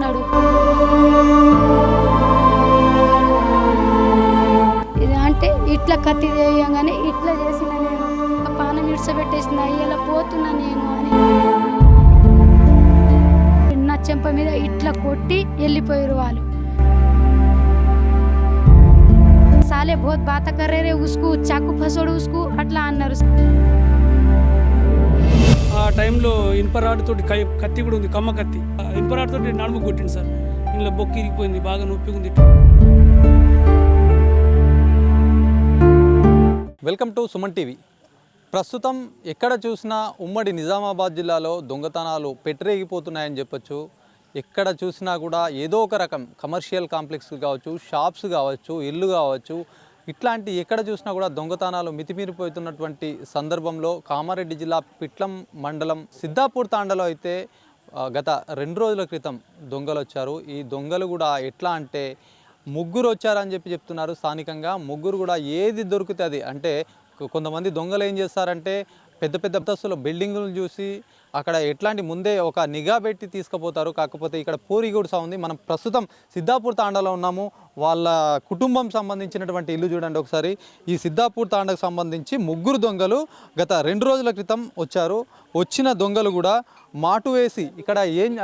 అన్నాడు. అంటే ఇట్లా కత్తి చేయగానే ఇట్లా చేసిన నేను పానం ఇడ్చబెట్టేసిన ఇలా పోతున్నా నేను అని నా చెంప మీద ఇట్లా కొట్టి వెళ్ళిపోయారు వాళ్ళు. साले बहुत बात कर रहे उसको चाकू फसोड़ उसको అట్లా అన్నారు. ఆ టైంలో ఇనుపరాడు తోటి కత్తి కూడా ఉంది, కమ్మ కత్తి. ఇనుపరాడు తోటి నడుము కొట్టింది సార్. ఇంట్లో బొక్కి ఇరిగిపోయింది, బాగా నొప్పిగా ఉంది. Welcome to Suman TV. ప్రస్తుతం ఎక్కడ చూసినా ఉమ్మడి నిజామాబాద్ జిల్లాలో దొంగతనాలు పెట్టరేగిపోతున్నాయని చెప్పొచ్చు. ఎక్కడ చూసినా కూడా ఏదో ఒక రకం కమర్షియల్ కాంప్లెక్స్ కావచ్చు, షాప్స్ కావచ్చు, ఇల్లు కావచ్చు, ఇట్లాంటి ఎక్కడ చూసినా కూడా దొంగతనాలు మితిమీరిపోతున్నటువంటి సందర్భంలో కామారెడ్డి జిల్లా పిట్లం మండలం సిద్ధాపూర్ తాండలో అయితే గత 2 రోజుల క్రితం దొంగలు వచ్చారు. ఈ దొంగలు కూడా ఎట్లా అంటే ముగ్గురు వచ్చారని చెప్తున్నారు స్థానికంగా. ముగ్గురు కూడా ఏది దొరుకుతుంది అంటే కొంతమంది దొంగలు ఏం చేస్తారంటే పెద్ద పెద్ద అంతస్తుల బిల్డింగులు చూసి అక్కడ ఎట్లాంటి ముందే ఒక నిఘా పెట్టి తీసుకుపోతారు. కాకపోతే ఇక్కడ పూరి గుడిస ఉంది. మనం ప్రస్తుతం సిద్ధాపూర్ తాండాలో ఉన్నాము. వాళ్ళ కుటుంబం సంబంధించినటువంటి ఇల్లు చూడండి ఒకసారి. ఈ సిద్ధాపూర్ తాండకు సంబంధించి ముగ్గురు దొంగలు గత 2 రోజుల క్రితం వచ్చారు. వచ్చిన దొంగలు కూడా మాటు వేసి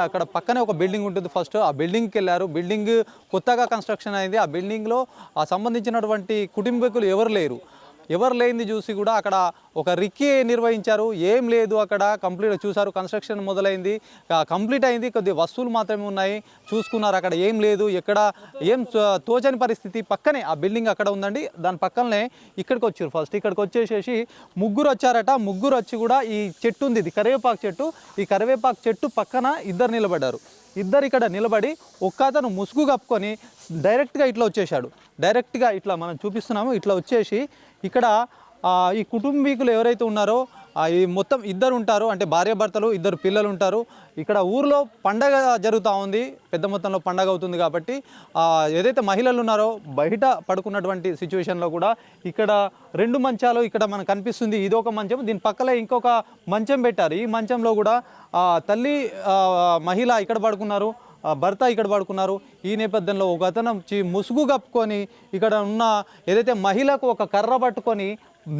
అక్కడ పక్కనే ఒక బిల్డింగ్ ఉంటుంది. ఫస్ట్ ఆ బిల్డింగ్కి వెళ్ళారు. బిల్డింగ్ కొత్తగా కన్స్ట్రక్షన్ అయింది. ఆ బిల్డింగ్లో ఆ సంబంధించినటువంటి కుటుంబీకులు ఎవరు లేరు. ఎవరు లేనిది చూసి కూడా అక్కడ ఒక రిక్కీ నిర్వహించారు. ఏం లేదు, అక్కడ కంప్లీట్ చూసారు. కన్స్ట్రక్షన్ మొదలైంది, కంప్లీట్ అయింది, కొద్ది వస్తువులు మాత్రమే ఉన్నాయి. చూసుకున్నారు, అక్కడ ఏం లేదు, ఎక్కడ ఏం తోచని పరిస్థితి. పక్కనే ఆ బిల్డింగ్ అక్కడ ఉందండి, దాని పక్కనే ఇక్కడికి వచ్చారు. ఫస్ట్ ఇక్కడికి వచ్చేసేసి ముగ్గురు వచ్చారట. ముగ్గురు వచ్చి కూడా ఈ చెట్టు ఉంది, ఇది కరివేపాకు చెట్టు. ఈ కరివేపాకు చెట్టు పక్కన ఇద్దరు నిలబడ్డారు. ఇద్దరు ఇక్కడ నిలబడి ఒక్కతను ముసుగు కప్పుకొని డైరెక్ట్గా ఇట్లా వచ్చేసాడు. డైరెక్ట్గా ఇట్లా మనం చూపిస్తున్నాము. ఇట్లా వచ్చేసి ఇక్కడ ఈ కుటుంబీకులు ఎవరైతే ఉన్నారో ఈ మొత్తం ఇద్దరు ఉంటారు, అంటే భార్యాభర్తలు, 2 పిల్లలు ఉంటారు. ఇక్కడ ఊర్లో పండగ జరుగుతూ ఉంది, పెద్ద మొత్తంలో పండగ అవుతుంది కాబట్టి ఏదైతే మహిళలు ఉన్నారో బయట పడుకున్నటువంటి సిచ్యువేషన్లో కూడా ఇక్కడ 2 మంచాలు ఇక్కడ మనకు కనిపిస్తుంది. ఇదొక మంచం, దీని పక్కనే ఇంకొక మంచం పెట్టారు. ఈ మంచంలో కూడా తల్లి మహిళ ఇక్కడ పడుకున్నారు, భర్త ఇక్కడ పడుకున్నారు. ఈ నేపథ్యంలో ఒక అతను ముసుగు కప్పుకొని ఇక్కడ ఉన్న ఏదైతే మహిళకు ఒక కర్ర పట్టుకొని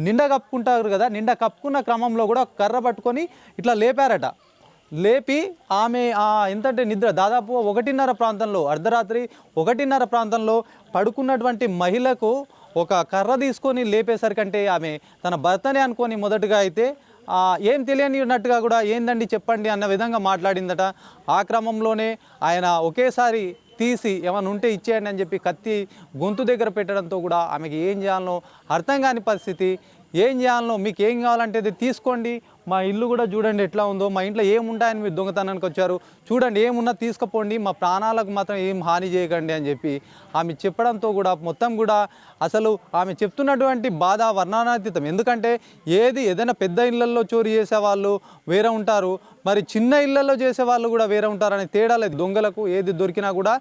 నిండా కప్పుకుంటారు కదా, నిండా కప్పుకున్న క్రమంలో కూడా కర్ర పట్టుకొని ఇట్లా లేపారట. లేపి ఆమె ఎంతంటే నిద్ర దాదాపు 1:30 ప్రాంతంలో, అర్ధరాత్రి 1:30 ప్రాంతంలో పడుకున్నటువంటి మహిళకు ఒక కర్ర తీసుకొని లేపేసరికంటే ఆమె తన భర్తనే అనుకొని మొదటగా అయితే ఏం తెలియనినట్టుగా కూడా ఏందండి చెప్పండి అన్న విధంగా మాట్లాడిందట. ఆ క్రమంలోనే ఆయన ఒకేసారి తీసి ఏమైనా ఉంటే ఇచ్చేయండి అని చెప్పి కత్తి గొంతు దగ్గర పెట్టడంతో కూడా ఆమెకి ఏం చేయాలనో అర్థం కాని పరిస్థితి. ఏం చేయాలనో, మీకు ఏం కావాలంటే ఇది తీసుకోండి, మా ఇల్లు కూడా చూడండి ఎట్లా ఉందో, మా ఇంట్లో ఏముంటాయని మీరు దొంగతనానికి వచ్చారు, చూడండి ఏమున్నా తీసుకుపోండి, మా ప్రాణాలకు మాత్రం ఏం హాని చేయకండి అని చెప్పి ఆమె చెప్పడంతో కూడా మొత్తం కూడా అసలు ఆమె చెప్తున్నటువంటి బాధ వర్ణనాతీతం. ఎందుకంటే ఏదైనా పెద్ద ఇళ్లలో చోరీ చేసేవాళ్ళు వేరే ఉంటారు, మరి చిన్న ఇళ్లలో చేసేవాళ్ళు కూడా వేరే ఉంటారని తేడా లేదు. దొంగలకు ఏది దొరికినా కూడా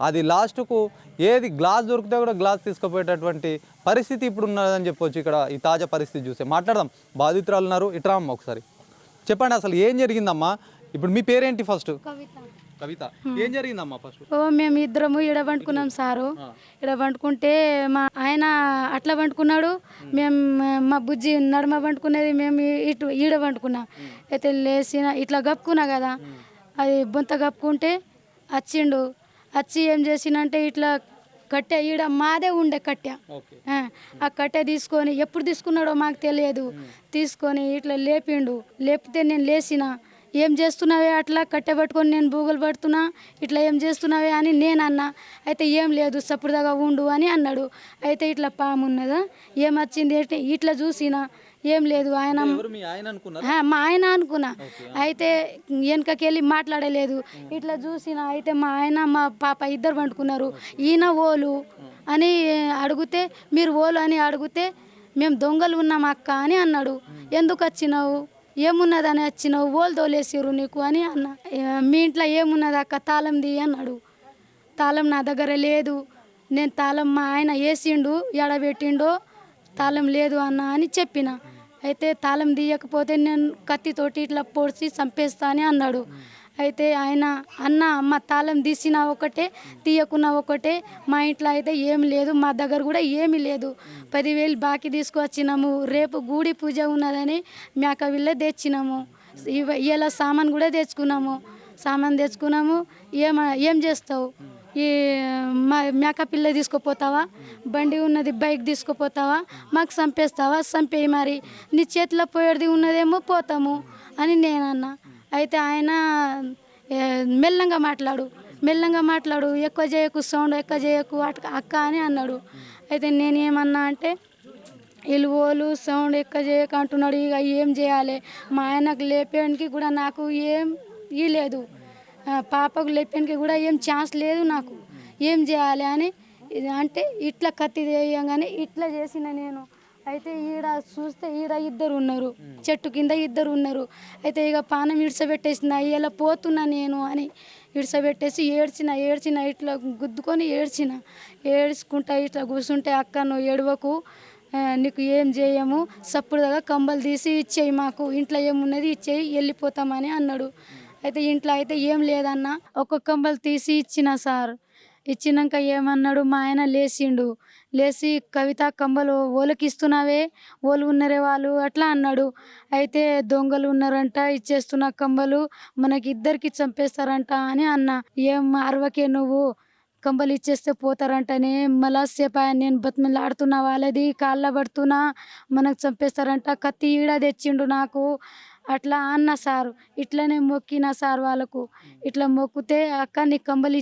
అది లాస్ట్కు ఏది గ్లాస్ దొరికితే కూడా గ్లాస్ తీసుకుపోయేటటువంటి పరిస్థితి ఇప్పుడు ఉన్నదని చెప్పొచ్చు. ఇక్కడ ఈ తాజా పరిస్థితి చూస్తే మాట్లాడదాం. బాధితురాలు ఉన్నారు, ఇట్రామ్మ ఒకసారి చెప్పండి అసలు ఏం జరిగిందమ్మా. ఇప్పుడు మీ పేరేంటి ఫస్ట్? కవిత. ఏం జరిగిందమ్మా ఫస్ట్? మేము ఇద్దరము ఈడ వండుకున్నాం సారు. ఈడ వండుకుంటే మా ఆయన అట్లా వండుకున్నాడు, మేము మా బుజ్జి నడుమ వండుకునేది, మేము ఇటు ఈడ వండుకున్నాం. అయితే లేచిన ఇట్లా కప్పుకున్నా కదా, అది బొంత కప్పుకుంటే వచ్చిండు. వచ్చి ఏం చేసినంటే ఇట్లా కట్టె ఈడ మాదే ఉండే కట్టె, ఆ కట్టె తీసుకొని ఎప్పుడు తీసుకున్నాడో మాకు తెలియదు. తీసుకొని ఇట్లా లేపిండు. లేపితే నేను లేచిన, ఏం చేస్తున్నావే అట్లా కట్టె పట్టుకొని నేను బూగలు పడుతున్నా, ఇట్లా ఏం చేస్తున్నావే అని నేను అన్నా. అయితే ఏం లేదు సప్పుడుదాగా ఉండు అని అన్నాడు. అయితే ఇట్లా పాము ఉన్నదా, ఏమొచ్చింది ఇట్లా చూసిన, ఏం లేదు ఆయన మా ఆయన అనుకున్నా. అయితే వెనకకెళ్ళి మాట్లాడలేదు, ఇట్లా చూసిన. అయితే మా ఆయన మా పాప ఇద్దరు వండుకున్నారు. ఈయన ఓలు అని అడిగితే, మీరు ఓలు అని అడిగితే మేము దొంగలు ఉన్నాం అక్క అని అన్నాడు. ఎందుకు వచ్చినావు, ఏమున్నదని వచ్చినావు, ఓలు తోలేసిరు నీకు అని అన్న. మీ ఇంట్లో ఏమున్నది అక్క, తాళం ది అన్నాడు. తాళం నా దగ్గర లేదు, నేను తాళం మా ఆయన వేసిండు, ఎడబెట్టిండో, తాళం లేదు అన్న అని చెప్పిన. అయితే తాళం తీయకపోతే నేను కత్తితోటి ఇట్లా పొడిచి చంపేస్తా అని అన్నాడు. అయితే ఆయన అన్న మా తాళం తీసినా ఒకటే తీయకున్నా ఒకటే, మా ఇంట్లో అయితే ఏమి లేదు, మా దగ్గర కూడా ఏమీ లేదు. 10,000 బాకీ తీసుకొచ్చినాము, రేపు గుడి పూజ ఉన్నదని మేకవిల్లే తెచ్చినాము. ఇలా సామాన్ కూడా తెచ్చుకున్నాము. ఏం చేస్తావు? ఈ మేక పిల్ల తీసుకుపోతావా? బండి ఉన్నది, బైక్ తీసుకుపోతావా? మాకు చంపేస్తావా? చంపేయి, మరి నీ చేతిలో పోయేది ఉన్నదేమో పోతాము అని నేనన్నా. అయితే ఆయన మెల్లంగా మాట్లాడు, ఎక్కువ చేయకు, సౌండ్ ఎక్కువ చేయకు అక్క అని అన్నాడు. అయితే నేనేమన్నా అంటే ఇలువోలు సౌండ్ ఎక్కువ చేయక అంటున్నాడు. ఇక ఏం చేయాలి? మా ఆయనకు లేపేయడానికి కూడా నాకు ఏం లేదు, పాపకు లేపేయడానికి కూడా ఏం ఛాన్స్ లేదు, నాకు ఏం చేయాలి అని అంటే ఇట్లా కత్తి వేయంగానే ఇట్లా చేసిన నేను. అయితే ఈడ చూస్తే ఈడ ఇద్దరు ఉన్నారు, చెట్టు కింద ఇద్దరు ఉన్నారు. అయితే ఇక పానం ఇడ్చబెట్టేసిన, ఇలా పోతున్నా నేను అని ఇడ్చబెట్టేసి ఏడ్చిన ఇట్లా గుద్దుకొని ఏడ్చుకుంటా ఇట్లా కూర్చుంటే, అక్క నువ్వు ఏడవకు, నీకు ఏం చేయము, సప్పుడుగా కంబలు తీసి ఇచ్చేయి, మాకు ఇంట్లో ఏమున్నది ఇచ్చేయి, వెళ్ళిపోతామని అన్నాడు. అయితే ఇంట్లో అయితే ఏం లేదన్న, ఒక్క కంబలు తీసి ఇచ్చిన సార్. ఇచ్చినాక ఏమన్నాడు, మా ఆయన లేచి కవిత కంబలు ఓలకి ఇస్తున్నావే, ఓలు ఉన్నారే వాళ్ళు అట్లా అన్నాడు. అయితే దొంగలు ఉన్నారంట, ఇచ్చేస్తున్న కంబలు మనకి ఇద్దరికి చంపేస్తారంట అని అన్నా. ఏం అరవకే, నువ్వు కంబలు ఇచ్చేస్తే పోతారంటనే, మళ్ళా సేపు నేను బతిమలాడుతున్నా, వాళ్ళది కాళ్ళ పడుతున్నా, మనకు చంపేస్తారంట, కత్తి ఈడ తెచ్చిండు నాకు అట్లా అన్న సార్. ఇట్లనే మొక్కిన సార్ వాళ్ళకు. ఇట్లా మొక్కితే అక్క నీ కంబలు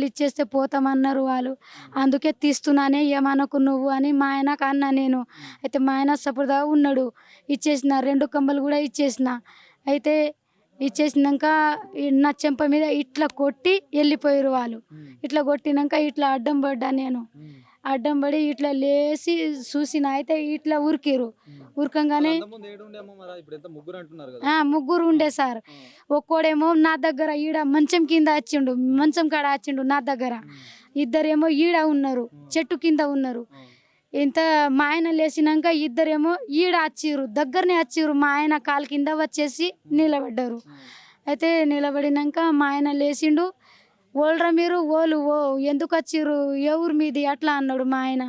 ఇచ్చేస్తే పోతామన్నారు వాళ్ళు, అందుకే తీస్తున్నానే, ఏమనకు నువ్వు అని మా ఆయనకు అన్నా నేను. అయితే మా ఆయన సపోర్ట్గా ఉన్నాడు. ఇచ్చేసిన 2 కంబలు కూడా ఇచ్చేసిన. అయితే ఇచ్చేసినాక నా చెంప మీద ఇట్లా కొట్టి వెళ్ళిపోయారు వాళ్ళు. ఇట్లా కొట్టినాక ఇట్లా అడ్డం పడ్డా నేను. అడ్డం పడి ఇట్లా లేచి చూసిన. అయితే ఇట్లా ఉరకంగానే ముగ్గురు ఉండే సార్. ఒక్కోడేమో నా దగ్గర ఈడ మంచం కింద వచ్చిండు, మంచం కాడ వచ్చిండు నా దగ్గర. ఇద్దరేమో ఈడ ఉన్నారు, చెట్టు కింద ఉన్నారు. ఇంత మా ఆయన లేచినాక ఇద్దరేమో ఈడ వచ్చిర్రు, దగ్గరనే వచ్చిర్రు. మా ఆయన కాలు కింద వచ్చేసి నిలబడ్డారు. అయితే నిలబడినాక మా ఆయన లేచిండు. ఓల్రా మీరు ఎందుకు వచ్చిర్రు, ఎవరు మీది అట్లా అన్నాడు మా ఆయన.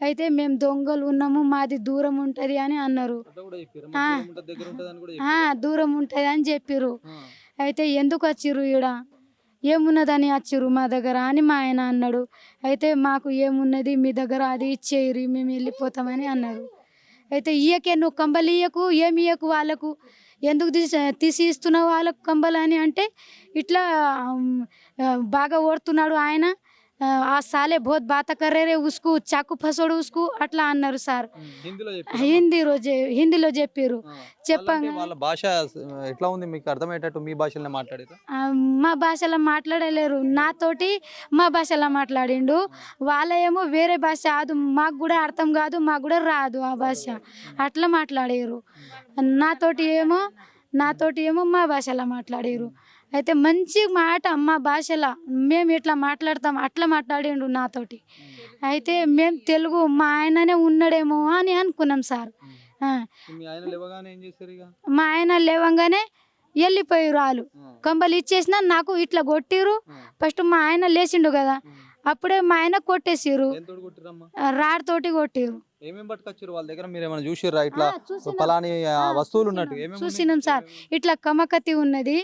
అయితే మేము దొంగలు ఉన్నాము, మాది దూరం ఉంటుంది అని అన్నారు. దూరం ఉంటుంది అని చెప్పిర్రు. అయితే ఎందుకు వచ్చిర్రు, ఈడ ఏమున్నదని వచ్చిర్రు మా దగ్గర అని మా ఆయన అన్నాడు. అయితే మాకు ఏమున్నది మీ దగ్గర, అది ఇచ్చేయరు, మేము వెళ్ళిపోతామని అన్నారు. అయితే ఇయ్యకే, నువ్వు కంబలు ఇయ్యకు, ఏమి ఇయ్యకు వాళ్ళకు, ఎందుకు తీసి ఇస్తున్నావు వాళ్ళకు కంబలు అని అంటే, ఇట్లా బాగా ఓడుతున్నాడు ఆయన. ఆ సాలే బహుత్ బాత కర్రే ఉస్కు, చాకు ఫసోడు ఉస్కు అట్లా అన్నారు సార్. హిందీలో చెప్పారు. చెప్పంగా వాళ్ళ భాష ఎట్లా ఉంది మీకు అర్థమయ్యేటట్టు మీ భాషలో మాట్లాడారు? మా భాషలో మాట్లాడలేరు, నాతోటి మా భాషలో మాట్లాడిండు. వాళ్ళ ఏమో వేరే భాష, అది మాకు కూడా అర్థం కాదు, మాకు కూడా రాదు ఆ భాష, అట్లా మాట్లాడారు. నాతోటి ఏమో మా భాషలో మాట్లాడారు. అయితే మంచి మాట మా భాషలో మేము ఇట్లా మాట్లాడతాం, అట్లా మాట్లాడిండు నాతోటి. అయితే మేము తెలుగు, మా ఆయననే ఉన్నాడేమో అని అనుకున్నాం సార్. మా ఆయన లేవంగానే వెళ్ళిపోయారు వాళ్ళు. కంబలు ఇచ్చేసినా నాకు ఇట్లా కొట్టిరు. ఫస్ట్ మా ఆయన లేచిండు కదా, అప్పుడే మా ఆయన కొట్టేసిరు, రాడ్ తోటి కొట్టిరు. వాళ్ళ దగ్గర మీరు ఏమైనా చూసిర్రా ఇట్లా పలాని వస్తువులు ఉన్నట్టు? చూసినాం సార్. ఇట్లా కమ్మకత్తి ఉన్నది,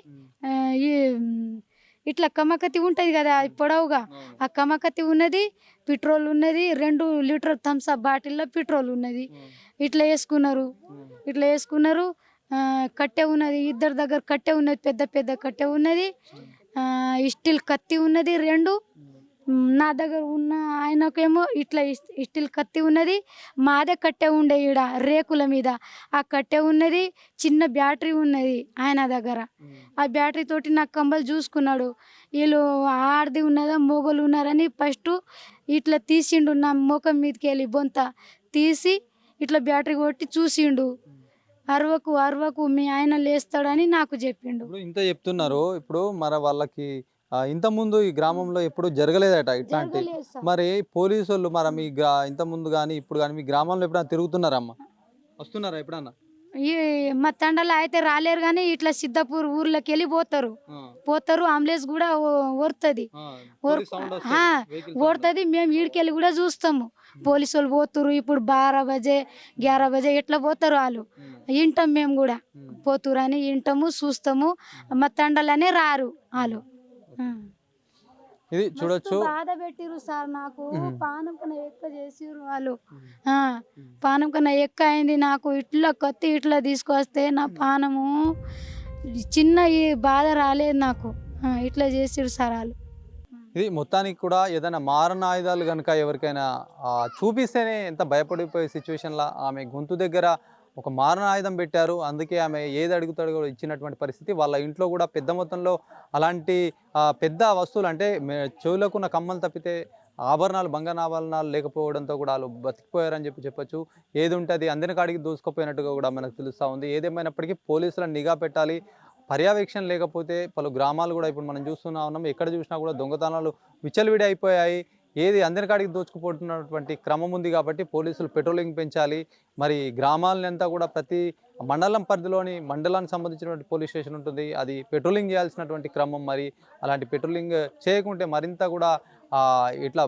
ఇట్లా కమ్మకత్తి ఉంటుంది కదా పొడవుగా, ఆ కమ్మకత్తి ఉన్నది, పెట్రోల్ ఉన్నది, 2 లీటర్ థమ్స్ అప్ బాటిల్లో పెట్రోల్ ఉన్నది. ఇట్లా వేసుకున్నారు. కట్టె ఉన్నది, ఇద్దరి దగ్గర కట్టె ఉన్నది, పెద్ద కట్టె ఉన్నది, స్టీల్ కత్తి ఉన్నది 2. నా దగ్గర ఉన్న ఆయనకేమో ఇట్లా స్టీల్ కత్తి ఉన్నది, మాదే కట్టె ఉండే ఈడ రేకుల మీద, ఆ కట్టె ఉన్నది, చిన్న బ్యాటరీ ఉన్నది ఆయన దగ్గర. ఆ బ్యాటరీ తోటి నా కంబలు చూసుకున్నాడు. వీళ్ళు ఆడది ఉన్నదా మొగలు ఉన్నారని ఫస్ట్ ఇట్లా తీసిండు, నా ముఖం మీదకి వెళ్ళి బొంత తీసి ఇట్లా బ్యాటరీ కొట్టి చూసిండు. అరవకు మీ ఆయన లేస్తాడని నాకు చెప్పిండు. ఇంత చెప్తున్నారు, ఇప్పుడు మరి వాళ్ళకి ఇంత ముందు ఈ గ్రామంలో ఎప్పుడు జరగలేదట ఇట్లాంటి. మరి పోలీసు వాళ్ళు మరి మీ ఇంత ముందు కానీ ఇప్పుడు కానీ మీ గ్రామంలో ఎప్పుడైనా తిరుగుతున్నారమ్మా, వస్తున్నారా ఎప్పుడన్నా? ఈ మా తండలో అయితే రాలేరు కానీ ఇట్లా సిద్ధాపూర్ ఊర్లోకి వెళ్ళి పోతారు అంబులెన్స్ కూడా ఓడుతుంది ఓడుతుంది మేము ఈడికెళ్ళి కూడా చూస్తాము పోలీసు వాళ్ళు పోతురు ఇప్పుడు 12 బజే 11 బజే ఇట్లా పోతారు వాళ్ళు వింటాం మేము కూడా పోతురు అని వింటాము చూస్తాము మా తండలోనే రారు వాళ్ళు ఇది చూడొచ్చు బాధ పెట్టిరు సార్ నాకు పానం కన్నా ఎక్కువ చేసిరు వాళ్ళు పానం కన్నా ఎక్కువ అయింది నాకు ఇట్లా కత్తి ఇట్లా తీసుకొస్తే నా పానము చిన్న ఈ బాధ రాలేదు నాకు ఇట్లా చేసిరు సార్ వాళ్ళు ఇది మొత్తానికి కూడా ఏదైనా మారణ ఆయుధాలు కనుక ఎవరికైనా చూపిస్తేనే ఎంత భయపడిపోయే సిచ్యువేషన్లో ఆమె గొంతు దగ్గర ఒక మారణ ఆయుధం పెట్టారు అందుకే ఆమె ఏది అడుగుతాడో కూడా ఇచ్చినటువంటి పరిస్థితి వాళ్ళ ఇంట్లో కూడా పెద్ద మొత్తంలో అలాంటి పెద్ద వస్తువులు అంటే చెవులకున్న కమ్మలు తప్పితే ఆభరణాలు బంగారాభరణాలు లేకపోవడంతో కూడా వాళ్ళు బతికిపోయారని చెప్పొచ్చు ఏది ఉంటుంది అందిన కాడికి దూసుకుపోయినట్టుగా కూడా మనకు తెలుస్తూ ఉంది ఏదేమైనప్పటికీ పోలీసులను నిఘా పెట్టాలి పర్యవేక్షణ లేకపోతే పలు గ్రామాలు కూడా ఇప్పుడు మనం చూస్తూనే ఉన్నాం ఎక్కడ చూసినా కూడా దొంగతనాలు విచ్చలవిడి అయిపోయాయి ఏది అందరి కాడికి దోచుకుపోతున్నటువంటి క్రమం ఉంది కాబట్టి పోలీసులు పెట్రోలింగ్ పెంచాలి మరి గ్రామాలంతా కూడా ప్రతి మండలం పరిధిలోని మండలానికి సంబంధించినటువంటి పోలీస్ స్టేషన్ ఉంటుంది అది పెట్రోలింగ్ చేయాల్సినటువంటి క్రమం మరి అలాంటి పెట్రోలింగ్ చేయకుంటే మరింత కూడా ఇట్లా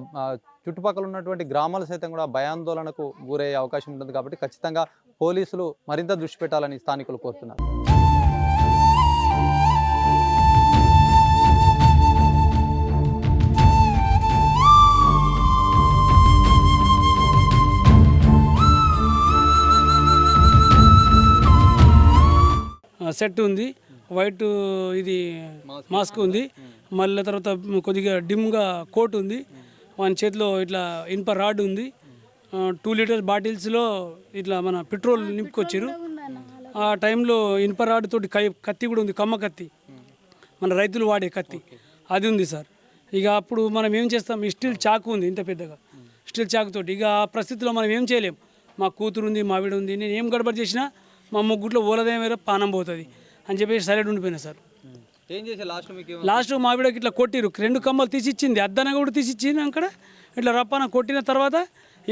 చుట్టుపక్కల ఉన్నటువంటి గ్రామాలు సైతం కూడా భయాందోళనకు గురయ్యే అవకాశం ఉంటుంది కాబట్టి ఖచ్చితంగా పోలీసులు మరింత దృష్టి పెట్టాలని స్థానికులు కోరుతున్నారు సెట్ ఉంది వైట్ ఇది మాస్క్ ఉంది మళ్ళీ తర్వాత కొద్దిగా డిమ్గా కోట్ ఉంది వాని చేతిలో ఇట్లా ఇనుప రాడ్ ఉంది 2 లీటర్స్ బాటిల్స్లో ఇట్లా మన పెట్రోల్ నింపుకొచ్చారు ఆ టైంలో ఇనుప రాడ్ తోటి కత్తి కూడా ఉంది కమ్మ కత్తి మన రైతులు వాడే కత్తి అది ఉంది సార్ ఇక అప్పుడు మనం ఏం చేస్తాం స్టీల్ చాకు ఉంది ఇంత పెద్దగా స్టీల్ చాకుతోటి ఇక ఆ పరిస్థితిలో మనం ఏం చేయలేం మా కూతురు ఉంది మా ఆవిడ ఉంది నేను ఏం గడబడి చేసినా మా ముగ్గుట్లో ఓలదేమేరో పానం పోతుంది అని చెప్పేసి సైలెంట్ ఉండిపోయినా సార్ ఏం చేసే లాస్ట్ మా ఆవిడకి ఇట్లా కొట్టిరు 2 కమ్మలు తీసిచ్చింది అద్దన కూడా తీసిచ్చింది అక్కడ ఇట్లా రప్పాన కొట్టిన తర్వాత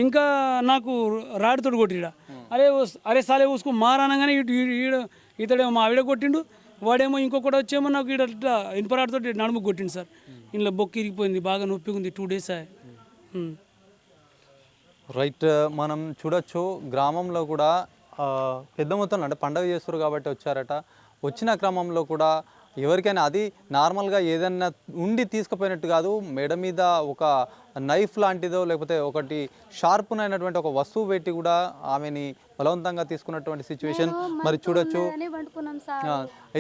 ఇంకా నాకు రాడితోటి కొట్టిడా అరే సాలే ఊసుకు మారానగానే ఇతడేమో మా ఆవిడ కొట్టిండు వాడేమో ఇంకొకటి వచ్చేమో నాకు ఇట్లా ఇనుపరాడితోటి నడుము కొట్టిండు సార్ ఇంట్లో బొక్కి ఇరిగిపోయింది బాగా నొప్పి ఉంది 2 డేస్ రైట్ మనం చూడొచ్చు గ్రామంలో కూడా పెద్ద మొత్తంలో అంటే పండగ చేస్తారు కాబట్టి వచ్చారట వచ్చిన క్రమంలో కూడా ఎవరికైనా అది నార్మల్గా ఏదైనా ఉండి తీసుకుపోయినట్టు కాదు మెడ మీద ఒక నైఫ్ లాంటిదో లేకపోతే ఒకటి షార్ప్నైనటువంటి ఒక వస్తువు పెట్టి కూడా ఆమెని బలవంతంగా తీసుకున్నటువంటి సిచ్యువేషన్ మరి చూడొచ్చు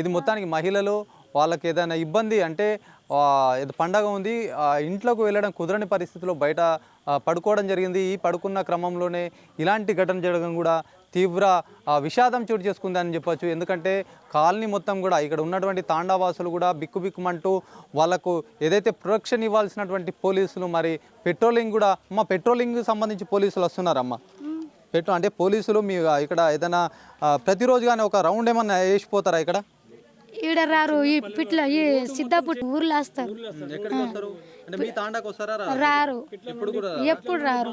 ఇది మొత్తానికి మహిళలు వాళ్ళకి ఏదైనా ఇబ్బంది అంటే పండగ ఉంది ఇంట్లోకి వెళ్ళడం కుదరని పరిస్థితిలో బయట పడుకోవడం జరిగింది ఈ పడుకున్న క్రమంలోనే ఇలాంటి ఘటన జరగడం కూడా తీవ్ర విషాదం చోటు చేసుకుందని చెప్పొచ్చు ఎందుకంటే కాలనీ మొత్తం కూడా ఇక్కడ ఉన్నటువంటి తాండావాసులు కూడా బిక్కుబిక్కుమంటూ వాళ్ళకు ఏదైతే ప్రొటెక్షన్ ఇవ్వాల్సినటువంటి పోలీసులు మరి పెట్రోలింగ్ కూడా పెట్రోలింగ్ సంబంధించి పోలీసులు వస్తున్నారమ్మా అంటే పోలీసులు మీ ఇక్కడ ఏదైనా ప్రతిరోజు కానీ ఒక రౌండ్ ఏమన్నా వేసిపోతారా ఇక్కడ ఈడ రారు ఈ పిట్ల ఈ సిద్ధాపూర్ ఊర్లో వస్తారు రారు ఎప్పుడు రారు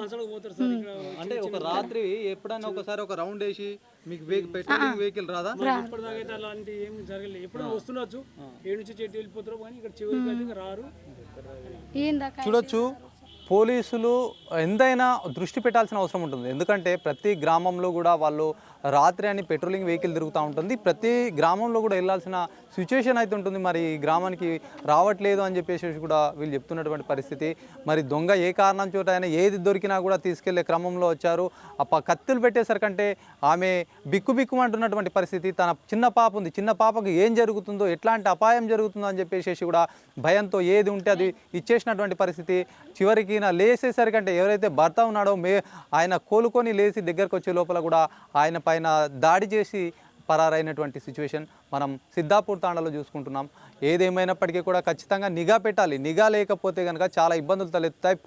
అంటే ఒక రాత్రి ఎప్పుడైనా ఒకసారి ఒక రౌండ్ వేసి మీకు పెట్రోలింగ్ వెహికల్ రాదా అలాంటి ఏం జరగలేదు ఎప్పుడు వస్తుండొచ్చు 7 నుంచి 8 వెళ్ళిపోతారు కానీ ఇక్కడ చివరికి రారు చూడొచ్చు పోలీసులు ఎంతైనా దృష్టి పెట్టాల్సిన అవసరం ఉంటుంది ఎందుకంటే ప్రతి గ్రామంలో కూడా వాళ్ళు రాత్రి అని పెట్రోలింగ్ వెహికల్ తిరుగుతూ ఉంటుంది ప్రతి గ్రామంలో కూడా వెళ్ళాల్సిన సిచ్యువేషన్ అయితే ఉంటుంది మరి ఈ గ్రామానికి రావట్లేదు అని చెప్పేసి కూడా వీళ్ళు చెప్తున్నటువంటి పరిస్థితి మరి దొంగ ఏ కారణం చోట అయినా ఏది దొరికినా కూడా తీసుకెళ్లే క్రమంలో వచ్చారు కత్తులు పెట్టేసరికంటే ఆమె బిక్కుబిక్కుమంటున్నటువంటి పరిస్థితి తన చిన్న పాప ఉంది చిన్న పాపకు ఏం జరుగుతుందో ఎట్లాంటి అపాయం జరుగుతుందో అని చెప్పేసి కూడా భయంతో ఏది ఉంటే అది ఇచ్చేసినటువంటి పరిస్థితి చివరికి లేసేసరికంటే ఎవరైతే భర్త ఉన్నాడో ఆయన కోలుకొని లేచి దగ్గరకు వచ్చే లోపల కూడా ఆయన పైన దాడి చేసి పరారైనటువంటి సిచ్యువేషన్ మనం సిద్ధాపూర్ తాండాలో చూసుకుంటున్నాం ఏదేమైనప్పటికీ కూడా ఖచ్చితంగా నిఘా పెట్టాలి నిఘా లేకపోతే కనుక చాలా ఇబ్బందులు తలెత్తాయి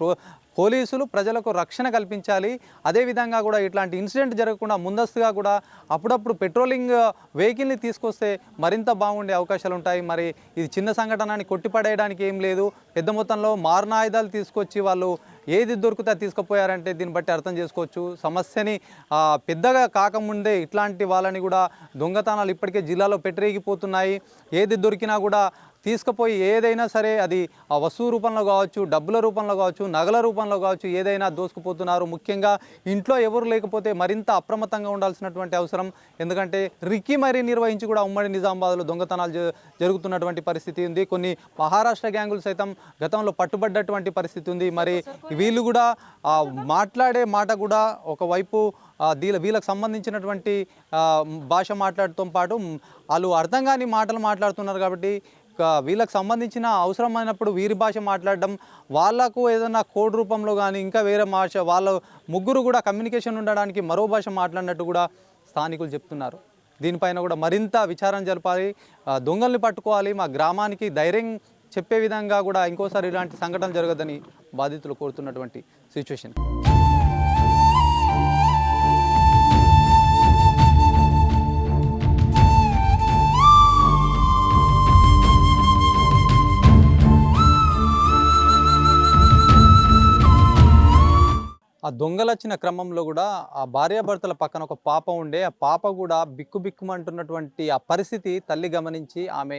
పోలీసులు ప్రజలకు రక్షణ కల్పించాలి అదేవిధంగా కూడా ఇట్లాంటి ఇన్సిడెంట్ జరగకుండా ముందస్తుగా కూడా అప్పుడప్పుడు పెట్రోలింగ్ వెహికల్ని తీసుకొస్తే మరింత బాగుండే అవకాశాలు ఉంటాయి మరి ఇది చిన్న సంఘటనని కొట్టిపడేయడానికి ఏం లేదు పెద్ద మొత్తంలో మారణాయుధాలు తీసుకొచ్చి వాళ్ళు ఏది దొరికితే తీసుకుపోయారంటే దీన్ని బట్టి అర్థం చేసుకోవచ్చు. సమస్యని పెద్దగా కాకముందే ఇట్లాంటి వాళ్ళని కూడా దొంగతనాలు ఇప్పటికే జిల్లాలో పెట్టరేగిపోతున్నాయి. ఏది దొరికినా కూడా తీసుకుపోయి ఏదైనా సరే అది ఆ వస్తువు రూపంలో కావచ్చు, డబ్బుల రూపంలో కావచ్చు, నగల రూపంలో కావచ్చు, ఏదైనా దోసుకుపోతున్నారు. ముఖ్యంగా ఇంట్లో ఎవరు లేకపోతే మరింత అప్రమత్తంగా ఉండాల్సినటువంటి అవసరం. ఎందుకంటే రిక్కి మరీ నిర్వహించి కూడా ఉమ్మడి నిజామాబాద్లో దొంగతనాలు జరుగుతున్నటువంటి పరిస్థితి ఉంది. కొన్ని మహారాష్ట్ర గ్యాంగులు సైతం గతంలో పట్టుబడ్డటువంటి పరిస్థితి ఉంది. మరి వీళ్ళు కూడా మాట్లాడే మాట కూడా ఒకవైపు వీళ్ళకి సంబంధించినటువంటి భాష మాట్లాడటంతో పాటు వాళ్ళు అర్థం కాని మాటలు మాట్లాడుతున్నారు. కాబట్టి వీళ్ళకి సంబంధించిన అవసరమైనప్పుడు వీరి భాష మాట్లాడడం, వాళ్ళకు ఏదైనా కోడ్ రూపంలో కానీ ఇంకా వేరే భాష వాళ్ళ ముగ్గురు కూడా కమ్యూనికేషన్ ఉండడానికి మరో భాష మాట్లాడినట్టు కూడా స్థానికులు చెప్తున్నారు. దీనిపైన కూడా మరింత విచారణ జరపాలి, దొంగల్ని పట్టుకోవాలి, మా గ్రామానికి ధైర్యం చెప్పే విధంగా కూడా ఇంకోసారి ఇలాంటి సంఘటన జరగదని బాధితులు కోరుతున్నటువంటి సిచ్యువేషన్. ఆ దొంగలు వచ్చిన క్రమంలో కూడా ఆ భార్యాభర్తల పక్కన ఒక పాప ఉండే, ఆ పాప కూడా బిక్కుబిక్కుమంటున్నటువంటి ఆ పరిస్థితి తల్లి గమనించి ఆమె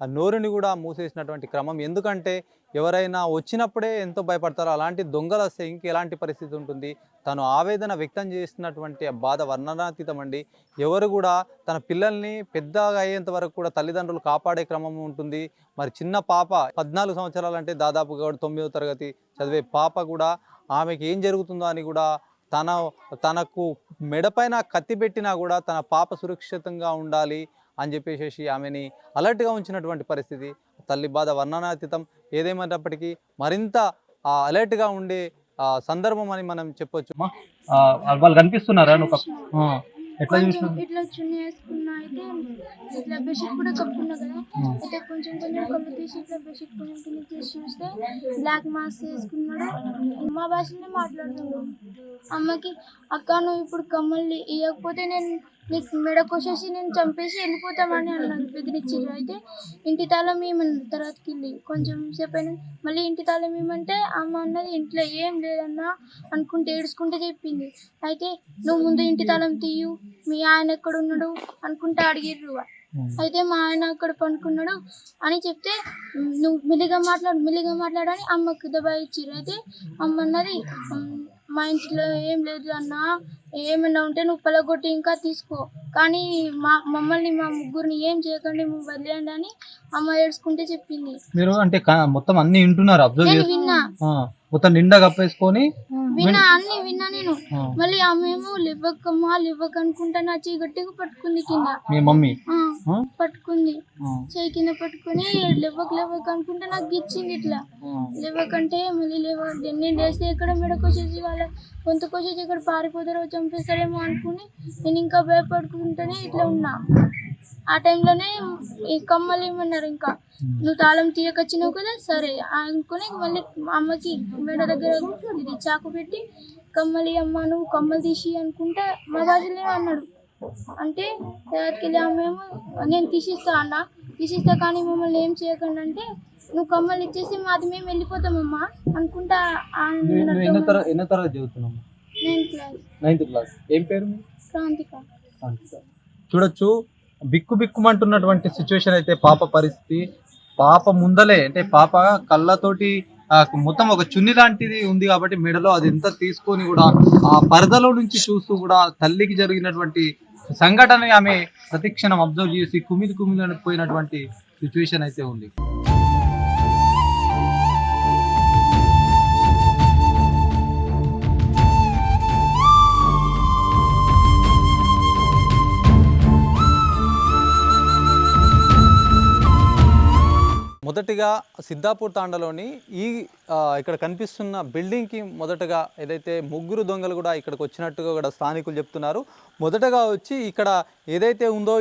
ఆ నోరుని కూడా మూసేసినటువంటి క్రమం. ఎందుకంటే ఎవరైనా వచ్చినప్పుడే ఎంతో భయపడతారో అలాంటి దొంగలు వస్తే ఇంకెలాంటి పరిస్థితి ఉంటుంది. తను ఆవేదన వ్యక్తం చేసినటువంటి ఆ బాధ వర్ణనాతీతం అండి. ఎవరు కూడా తన పిల్లల్ని పెద్దగా అయ్యేంత వరకు కూడా తల్లిదండ్రులు కాపాడే క్రమం ఉంటుంది. మరి చిన్న పాప 14 సంవత్సరాలు అంటే దాదాపుగా 9వ తరగతి చదివే పాప కూడా ఆమెకి ఏం జరుగుతుందో అని కూడా తనకు మెడపైన కత్తి పెట్టినా కూడా తన పాప సురక్షితంగా ఉండాలి అని చెప్పేసి ఆమెని అలర్ట్గా ఉంచినటువంటి పరిస్థితి. తల్లి బాధ వర్ణనాతీతం. ఏదేమైనప్పటికీ మరింత అలర్ట్గా ఉండే సందర్భం అని మనం చెప్పొచ్చు. వాళ్ళు కనిపిస్తున్నారా? ఎట్లా చూసినావు? ఇట్లా చున్నీ వేసుకున్నా, అయితే ఇట్లా బెడ్షీట్ కూడా కప్పుకున్నా కదా, అయితే కొంచెం కొంచెం కళ్ళు తీసి ఇట్లా బెడ్షీట్ కొంచెం కింద తీసి చూస్తే బ్లాక్ మాస్క్ వేసుకున్నాడు. మా భాషలోనే మాట్లాడుతున్నాడు. అమ్మకి, అక్క నువ్వు ఇప్పుడు కమ్మల్ని ఇవ్వకపోతే నేను నీకు మెడ కోసేసి నేను చంపేసి వెళ్ళిపోతామని అన్నాడు, బెదిరించారు. అయితే ఇంటి తాళం ఏమన్నారు తర్వాతకి వెళ్ళి కొంచెం సేపు అయినా మళ్ళీ ఇంటి తాళం ఏమంటే అమ్మ అన్నది ఇంట్లో ఏం లేదన్నా అనుకుంటే ఏడుచుకుంటే చెప్పింది. అయితే నువ్వు ముందు ఇంటి తాళం తీయు, మీ ఆయన ఎక్కడ ఉన్నాడు అనుకుంటే అడిగిర్రు. అయితే మా ఆయన అక్కడ పనుకున్నాడు అని చెప్తే నువ్వు మెల్లిగా మాట్లాడని అమ్మకు దబాయిచ్చిర్రు. అయితే అమ్మ అన్నది, మా ఇంట్లో ఏం లేదు అన్న, ఏమైనా ఉంటే నువ్వు పలగొట్టి ఇంకా తీసుకో, కానీ మమ్మల్ని మా ముగ్గురిని ఏం చేయకండి, నువ్వు వదిలేయండి అని అమ్మ ఏడ్చుకుంటే చెప్పింది. మీరు అంటే మొత్తం అన్ని వింటున్నారు? నేను విన్నా, మొత్తం నిండా కప్పేసుకొని అన్ని విన్నా నేను. మళ్ళీ అమ్మేమో లివ్వక అనుకుంటా నా చెయ్యి గట్టిగా పట్టుకుంది కింద. మీ మమ్మీ పట్టుకుంది, చెయ్యి కింద పట్టుకుని లివ్వక అనుకుంటా నాకు గిచ్చింది. ఇట్లా లివ్వకంటే మళ్ళీ నేను లేస్తే ఎక్కడ మెడకొచ్చేసి వాళ్ళ గొంతుకొచ్చేసి ఇక్కడ పారిపోతారో చంపేస్తారేమో అనుకుని నేను ఇంకా భయపడుకుంటూనే ఇట్లా ఉన్నా. ఆ టైంలోనే ఈ కమ్మలు ఇవ్వమన్నారు. ఇంకా నువ్వు తాళం తీయకొచ్చినావు కదా సరే అనుకుని మళ్ళీ అమ్మకి మెడ దగ్గర ఇది చాకు పెట్టి కమ్మలి అమ్మ నువ్వు కమ్మలు తీసి అనుకుంటా మా భాషలో అన్నాడు. అంటే తర్వాతకి అమ్మేమో నేను తీసిస్తా కానీ మమ్మల్ని ఏం చేయకండి అంటే నువ్వు కమ్మలు ఇచ్చేసి మాది మేము వెళ్ళిపోతామమ్మా అనుకుంటా. 9th class. ఏం పేరు? క్రాంతిక. చూడొచ్చు, బిక్కుమంటున్నటువంటి సిచ్యువేషన్ అయితే పాప పరిస్థితి. పాప ముందలే అంటే పాప కళ్ళతోటి మొత్తం ఒక చున్ని లాంటిది ఉంది కాబట్టి మెడలో అది ఎంత తీసుకొని కూడా ఆ పరదలో నుంచి చూస్తూ కూడా తల్లికి జరిగినటువంటి సంఘటన ఆమె ప్రతిక్షణం అబ్జర్వ్ చేసి కుమిలి పోయినటువంటి సిచ్యువేషన్ అయితే ఉంది. మొదటిగా సిద్ధాపూర్ తాండాలోని ఇక్కడ కనిపిస్తున్న బిల్డింగ్కి మొదటగా ఏదైతే ముగ్గురు దొంగలు కూడా ఇక్కడికి వచ్చినట్టుగా కూడా స్థానికులు చెప్తున్నారు. మొదటగా వచ్చి ఇక్కడ ఏదైతే ఉందో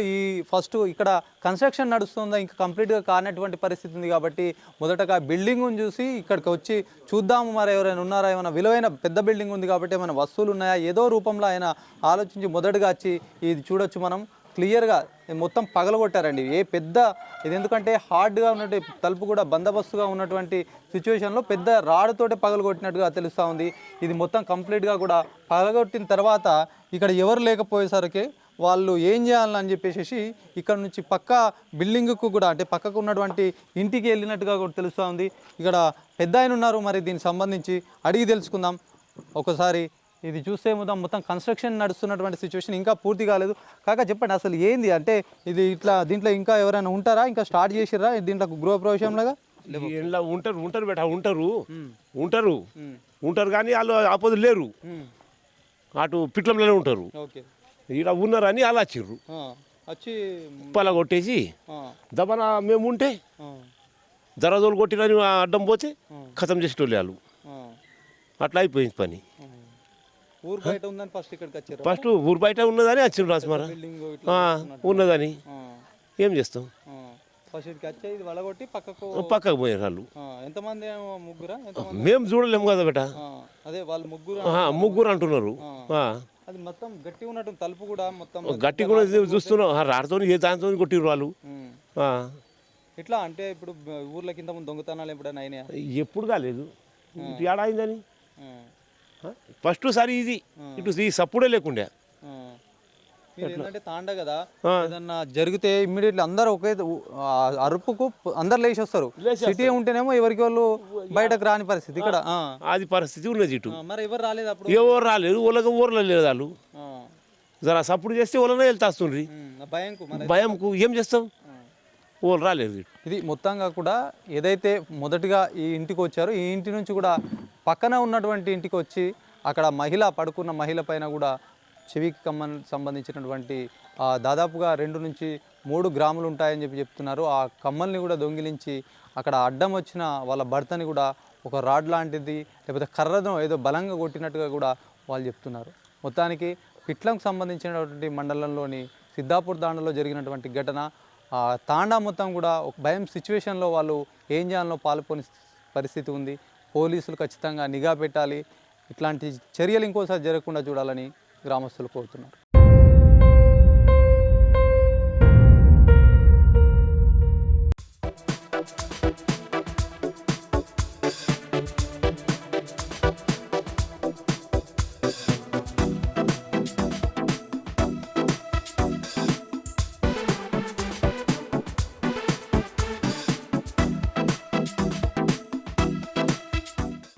ఫస్ట్ ఇక్కడ కన్స్ట్రక్షన్ నడుస్తుందో ఇంకా కంప్లీట్గా కానటువంటి పరిస్థితి ఉంది కాబట్టి మొదటగా బిల్డింగ్ను చూసి ఇక్కడికి వచ్చి చూద్దాము మరి ఎవరైనా ఉన్నారా, ఏమైనా విలువైన పెద్ద బిల్డింగ్ ఉంది కాబట్టి ఏమైనా వస్తువులు ఉన్నాయా, ఏదో రూపంలో ఆయన ఆలోచించి మొదటగా వచ్చి ఇది చూడొచ్చు మనం క్లియర్గా మొత్తం పగలగొట్టారండి. ఏ పెద్ద ఇది ఎందుకంటే హార్డ్గా ఉన్నటువంటి తలుపు కూడా బందోబస్తుగా ఉన్నటువంటి సిచ్యువేషన్లో పెద్ద రాడుతోటే పగలగొట్టినట్టుగా తెలుస్తూ ఉంది. ఇది మొత్తం కంప్లీట్గా కూడా పగలగొట్టిన తర్వాత ఇక్కడ ఎవరు లేకపోయేసరికి వాళ్ళు ఏం చేయాలని చెప్పేసి ఇక్కడ నుంచి పక్క బిల్డింగ్కు కూడా అంటే పక్కకు ఉన్నటువంటి ఇంటికి వెళ్ళినట్టుగా కూడా తెలుస్తూ ఉంది. ఇక్కడ పెద్ద ఆయన ఉన్నారు, మరి దీనికి సంబంధించి అడిగి తెలుసుకుందాం. ఒకసారి ఇది చూస్తే మొత్తం కన్స్ట్రక్షన్ నడుస్తున్నటువంటి సిచ్యువేషన్, ఇంకా పూర్తి కాలేదు. కాక చెప్పండి అసలు ఏంది అంటే ఇది ఇట్లా దీంట్లో ఇంకా ఎవరైనా ఉంటారా, ఇంకా స్టార్ట్ చేసిర్రా దీంట్లో గృహప్రవేశంలాగా? ఇలా ఉంటారు బేట ఉంటారు కానీ వాళ్ళు ఆపోజిట్ లేరు, అటు పిట్లంలోనే ఉంటారు. ఓకే, ఇక్కడ ఉన్నారని అలా వచ్చిర్రు, వచ్చి పలా కొట్టేసి దబన మేము ఉంటే దరదోలు కొట్టిరని అడ్డం పోతే ఖతం చేసేటోళ్ళు వాళ్ళు. అట్లా అయిపోయింది పని. ఊరు బయట ఉందని ఫస్ట్ ఇక్కడికి వచ్చారు. ఫస్ట్ ఊరు బయట ఉన్నదని వచ్చిండ్రు రాసుమారా, ఉన్నదని ఏం చేస్తాం. ఫస్ట్ ఇక్కడికి వచ్చే ఇది వలగొట్టి పక్కకు పోయారు వాళ్ళు. ఎంతమంది? ముగ్గురా? మేము చూడలేము కదా బేట, అదే వాళ్ళు ముగ్గురు అంటున్నారు. అది మొత్తం గట్టి ఉన్నట్టు తలుపు కూడా మొత్తం గట్టి కూడా చూస్తున్నాం, రాడుతో ఏ దానితో కొట్టిర్రు వాళ్ళు. ఎట్లా అంటే ఇప్పుడు ఊర్లోకి ఇంత ముందు దొంగతనాలు ఎప్పుడైనా అయినాయా? ఎప్పుడు కాలేదు, ఏడాయిందని ఫస్ట్ సారి ఇది ఇటు ఈ సప్పుడే లేకుండే. ఏంటంటే తాండ కదా, ఏదన్నా జరిగితే ఇమ్మీడియట్లీ అందరూ ఒకే అరుపుకు అందరు లేచి వస్తారు. సిటీ ఉంటేనేమో ఎవరికి వాళ్ళు బయటకు రాని పరిస్థితి ఇక్కడ అది పరిస్థితి ఉన్నది ఇటు. మరి ఎవరు రాలేదు అప్పుడు? ఎవరు రాలేదు, ఊళ్ళకి ఊర్లో లేదు వాళ్ళు. జరా సప్పుడు చేస్తే ఊళ్ళనే వెళ్తాస్తుండ్రి, భయంకు ఏం చేస్తాం, ఊళ్ళు రాలేదు. ఇది మొత్తంగా కూడా ఏదైతే మొదటిగా ఈ ఇంటికి వచ్చారో ఈ ఇంటి నుంచి కూడా పక్కన ఉన్నటువంటి ఇంటికి వచ్చి అక్కడ పడుకున్న మహిళ పైన కూడా చెవికి సంబంధించినటువంటి దాదాపుగా 2 నుంచి 3 గ్రాములు ఉంటాయని చెప్తున్నారు. ఆ కమ్మల్ని కూడా దొంగిలించి అక్కడ అడ్డం వచ్చిన వాళ్ళ భర్తని కూడా ఒక రాడ్ లాంటిది లేకపోతే కర్రను ఏదో బలంగా కొట్టినట్టుగా కూడా వాళ్ళు చెప్తున్నారు. మొత్తానికి పిట్లంకు సంబంధించినటువంటి మండలంలోని సిద్ధాపూర్ తాండాలో జరిగినటువంటి ఘటన, తాండా మొత్తం కూడా ఒక భయం సిచ్యువేషన్లో వాళ్ళు ఏం చేయాలో పాల్పొని పరిస్థితి ఉంది. పోలీసులు ఖచ్చితంగా నిఘా పెట్టాలి, ఇట్లాంటి చర్యలు ఇంకోసారి జరగకుండా చూడాలని గ్రామస్తులు కోరుతున్నారు.